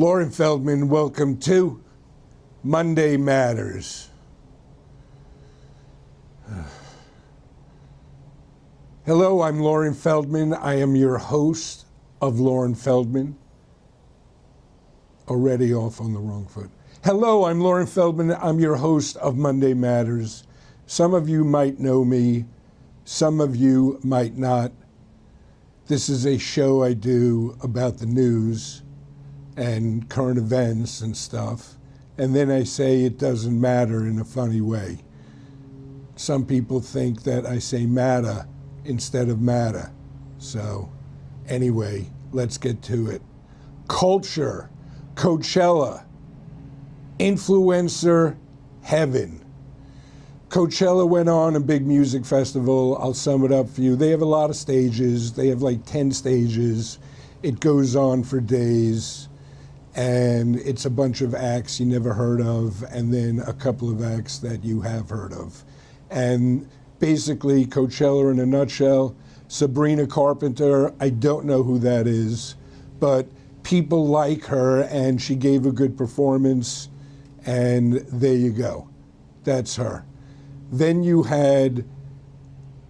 Lauren Feldman, welcome to Monday Matters. Hello, I'm Lauren Feldman. I am your host of Lauren Feldman. Already off on the wrong foot. Hello, I'm Lauren Feldman. I'm your host of Monday Matters. Some of you might know me. Some of you might not. This is a show I do about the news and current events and stuff. And then I say it doesn't matter in a funny way. Some people think that I say matter instead of matter. So anyway, let's get to it. Culture, Coachella, influencer heaven. Coachella went on, a big music festival. I'll sum it up for you. They have a lot of stages. They have like 10 stages. It goes on for days. And it's a bunch of acts you never heard of, and then a couple of acts that you have heard of. And basically, Coachella in a nutshell, Sabrina Carpenter, I don't know who that is, but people like her, and she gave a good performance, and there you go. That's her. Then you had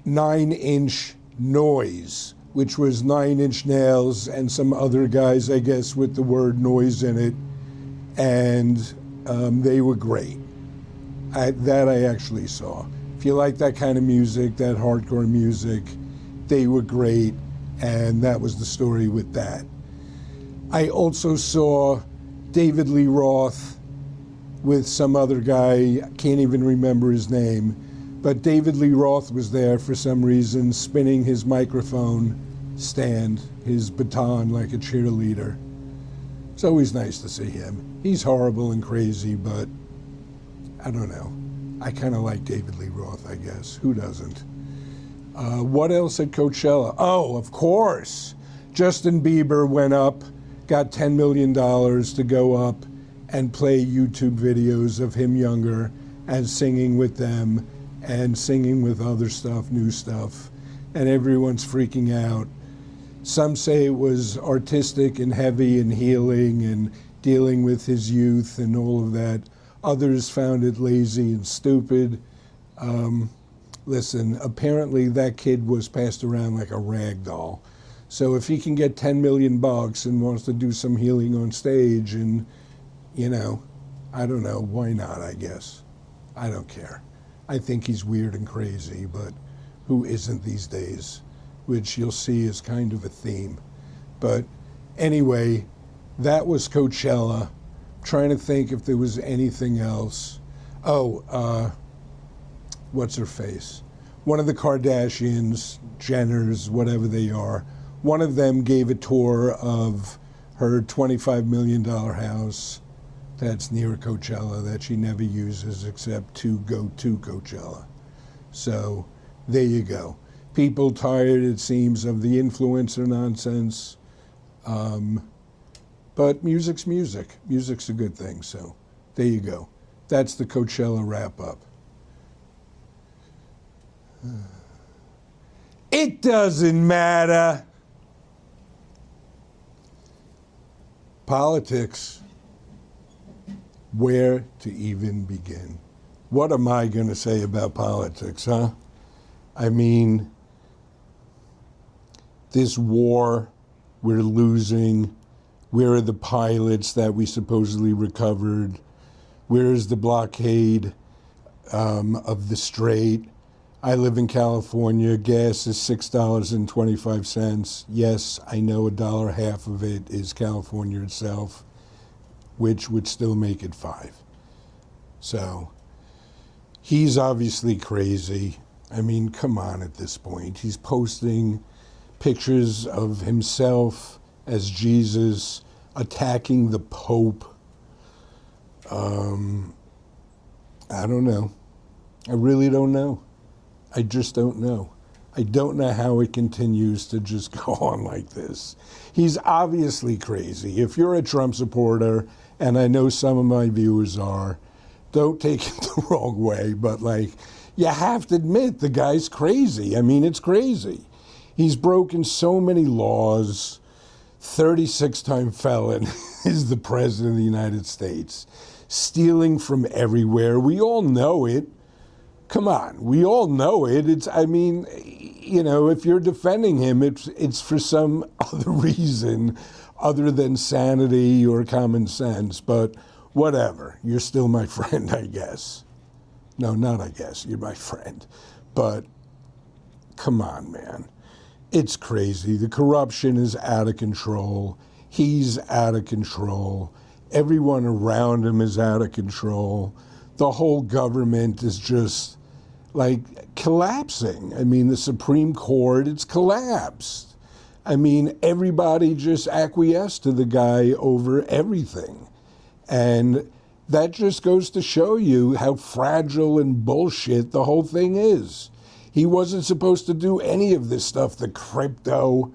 9 Inch Noise, which was 9 Inch Nails and some other guys, I guess, with the word noise in it. And they were great. That I actually saw. If you like that kind of music, that hardcore music, they were great. And that was the story with that. I also saw David Lee Roth with some other guy, I can't even remember his name. But David Lee Roth was there for some reason, spinning his microphone stand, his baton like a cheerleader. It's always nice to see him. He's horrible and crazy, but I don't know. I kind of like David Lee Roth, I guess. Who doesn't? What else at Coachella? Oh, of course. Justin Bieber went up, got $10 million to go up and play YouTube videos of him younger and singing with them and singing with other stuff, new stuff, and everyone's freaking out. Some say it was artistic and heavy and healing and dealing with his youth and all of that. Others found it lazy and stupid. Listen, apparently that kid was passed around like a rag doll. So if he can get 10 million bucks and wants to do some healing on stage and, you know, I don't know, why not, I guess. I don't care. I think he's weird and crazy, but who isn't these days? Which you'll see is kind of a theme. But anyway, that was Coachella. I'm trying to think if there was anything else. Oh, what's her face? One of the Kardashians, Jenners, whatever they are, one of them gave a tour of her $25 million house that's near Coachella that she never uses except to go to Coachella. So there you go. People tired, it seems, of the influencer nonsense. But music's music. Music's a good thing, so there you go. That's the Coachella wrap-up. It doesn't matter. Politics. Where to even begin? What am I going to say about politics, huh? I mean, this war, we're losing. Where are the pilots that we supposedly recovered? Where is the blockade of the Strait? I live in California. Gas is $6.25. Yes, I know $1.50 of it is California itself, which would still make it $5. So he's obviously crazy. I mean, come on at this point. He's posting pictures of himself as Jesus attacking the Pope. I don't know. I really don't know. I just don't know. I don't know how it continues to just go on like this. He's obviously crazy. If you're a Trump supporter, and I know some of my viewers are, don't take it the wrong way, but like, you have to admit the guy's crazy. I mean, it's crazy. He's broken so many laws. 36-time felon is the president of the United States. Stealing from everywhere. We all know it. Come on, we all know it. If you're defending him, it's for some other reason other than sanity or common sense. But whatever, you're still my friend, I guess. No, not I guess, you're my friend. But come on, man. It's crazy. The corruption is out of control. He's out of control. Everyone around him is out of control. The whole government is just like collapsing. The Supreme Court, it's collapsed. Everybody just acquiesced to the guy over everything. And that just goes to show you how fragile and bullshit the whole thing is. He wasn't supposed to do any of this stuff, the crypto.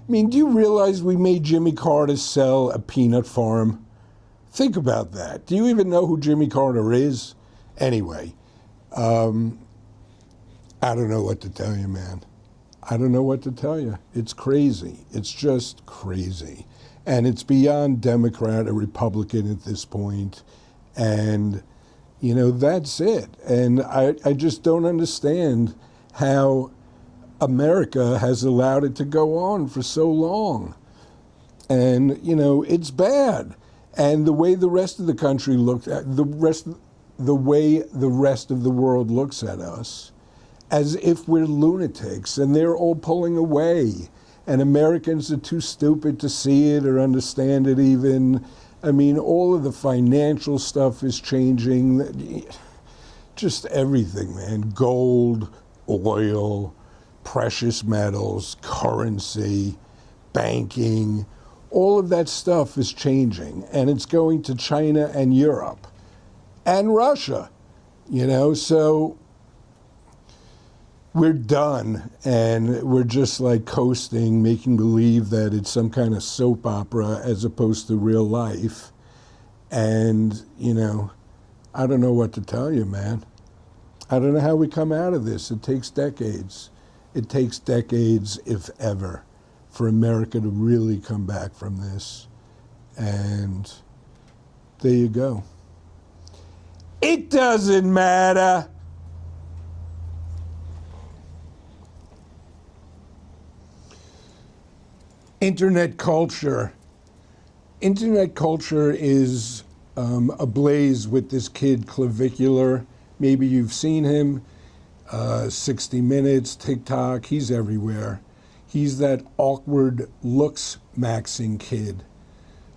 Do you realize we made Jimmy Carter sell a peanut farm? Think about that. Do you even know who Jimmy Carter is? Anyway, I don't know what to tell you, man. I don't know what to tell you. It's crazy. It's just crazy. And it's beyond Democrat or Republican at this point. And, that's it. And I just don't understand how America has allowed it to go on for so long. And, it's bad. And the way the rest of the country looks at the way the rest of the world looks at us, as if we're lunatics and they're all pulling away. And Americans are too stupid to see it or understand it even. All of the financial stuff is changing. Just everything, man. Gold, oil, precious metals, currency, banking, all of that stuff is changing. And it's going to China and Europe and Russia, so we're done, and we're just like coasting, making believe that it's some kind of soap opera as opposed to real life. And, I don't know what to tell you, man. I don't know how we come out of this. It takes decades. It takes decades, if ever, for America to really come back from this. And there you go. It doesn't matter. Internet culture. Internet culture is ablaze with this kid, Clavicular. Maybe you've seen him. 60 Minutes, TikTok, he's everywhere. He's that awkward looks maxing kid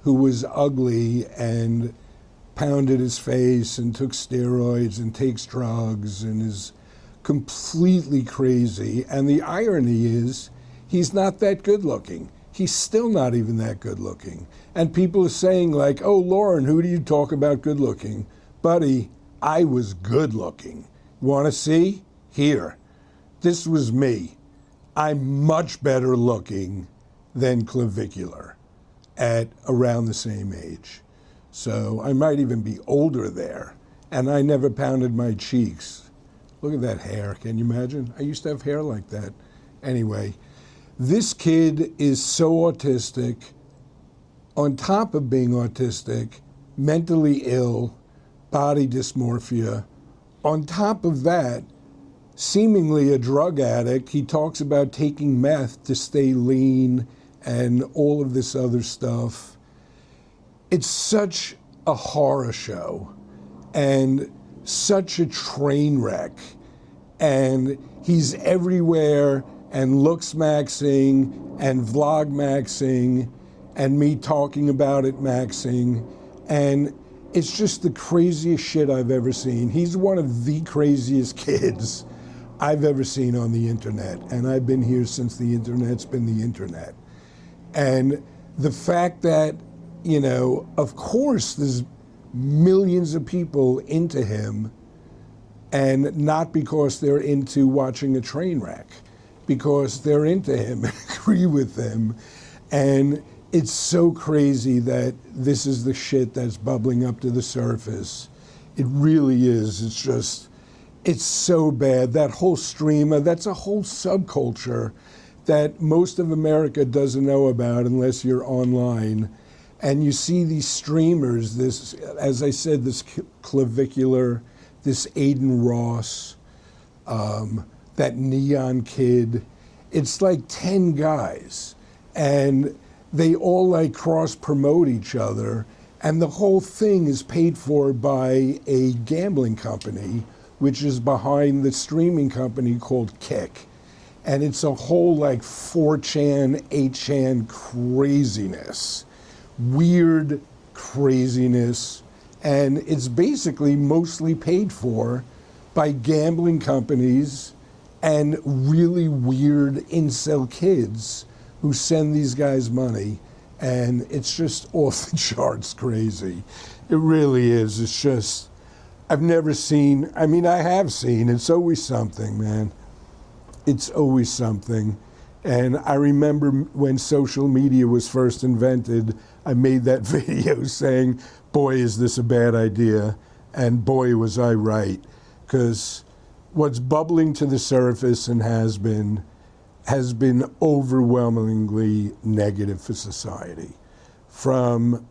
who was ugly and pounded his face and took steroids and takes drugs and is completely crazy. And the irony is he's not that good looking. He's still not even that good looking. And people are saying like, oh, Lauren, who do you talk about good looking? Buddy, I was good looking. Want to see? Here. This was me. I'm much better looking than Clavicular at around the same age. So I might even be older there. And I never pounded my cheeks. Look at that hair. Can you imagine? I used to have hair like that. Anyway, this kid is so autistic, on top of being autistic, mentally ill, body dysmorphia. On top of that, seemingly a drug addict. He talks about taking meth to stay lean and all of this other stuff. It's such a horror show and such a train wreck. And he's everywhere and looks maxing and vlog maxing and me talking about it maxing. And it's just the craziest shit I've ever seen. He's one of the craziest kids I've ever seen on the internet. And I've been here since the internet's been the internet. And the fact that, you know, of course there's millions of people into him, and not because they're into watching a train wreck, because they're into him and agree with him. And it's so crazy that this is the shit that's bubbling up to the surface. It really is. It's just, it's so bad. That whole streamer, that's a whole subculture that most of America doesn't know about unless you're online. And you see these streamers, this, as I said, this Clavicular, this Aiden Ross, that Neon Kid. It's like 10 guys. And they all like cross-promote each other. And the whole thing is paid for by a gambling company, which is behind the streaming company called Kick. And it's a whole like 4chan, 8chan craziness, weird craziness. And it's basically mostly paid for by gambling companies and really weird incel kids who send these guys money. And it's just off the charts crazy. It really is. It's just, I've never seen, I mean, I have seen, it's always something, man. It's always something. And I remember when social media was first invented, I made that video saying, boy, is this a bad idea. And boy, was I right. Because what's bubbling to the surface and has been overwhelmingly negative for society. From,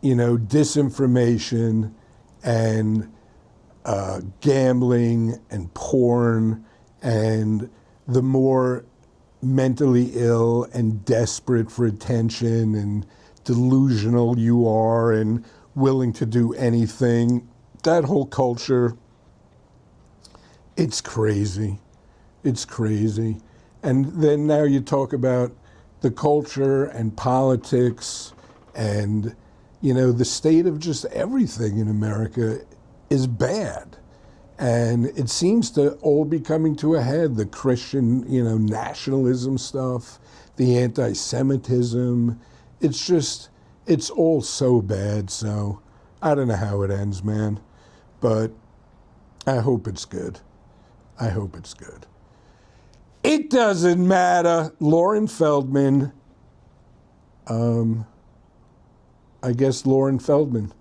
disinformation and gambling and porn and the more mentally ill and desperate for attention and delusional you are and willing to do anything, that whole culture, it's crazy. It's crazy. And then now you talk about the culture and politics and, the state of just everything in America is bad. And it seems to all be coming to a head, the Christian, nationalism stuff, the anti-Semitism. It's all so bad. So I don't know how it ends, man. But I hope it's good. I hope it's good. It doesn't matter. Lauren Feldman. I guess Lauren Feldman.